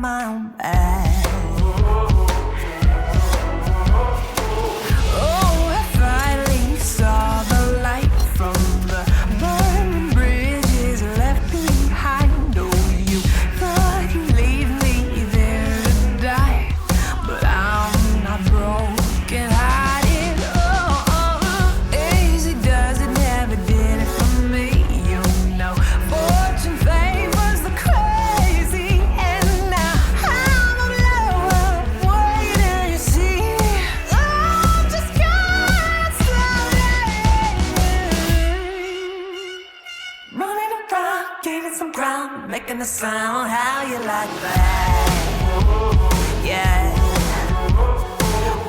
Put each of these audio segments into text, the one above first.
my own back. Oh, I finally saw the light from the burning bridges left behind. Oh, you thought you'd leave me there to die, but I'm not broken hearted. Oh, easy does it, never did it for me. You know, fortune favors the crazy, and now I'm alone, waiting to see. Oh, just got running around, gaining some ground, making a sound. How you like that? Yeah.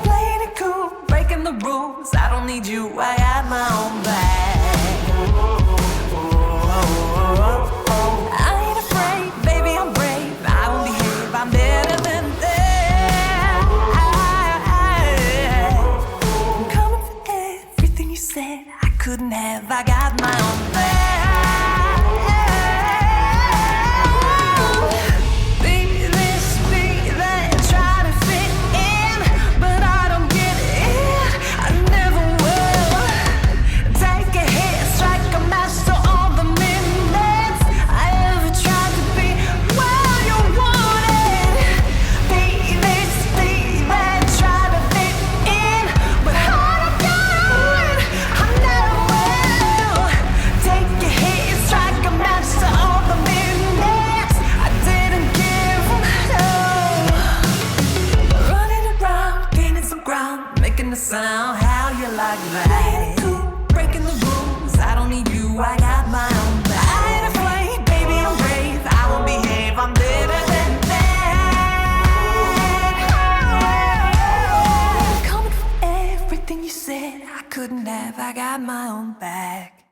Playing it cool, breaking the rules. I don't need you, I got my own back. I ain't afraid, baby, I'm brave. I won't behave, I'm better than that. I'm coming for everything you said I couldn't have. I got my own back. Be this, be that, try to fit in, but I don't get it. I never will. Take a hit, strike a match to all the minutes I ever tried to be where you wanted. Be this, be that, try to fit in, but I don't get it. I never will. Take a hit, strike a match to all the minutes I didn't give no. Running around, gaining some ground, making a sound. How you like that? Cool, breaking the rules. I don't need you, I got my own back. I ain't afraid, baby, I'm brave. I won't behave, I'm better than that. Coming for everything you said I couldn't have. I got my own back.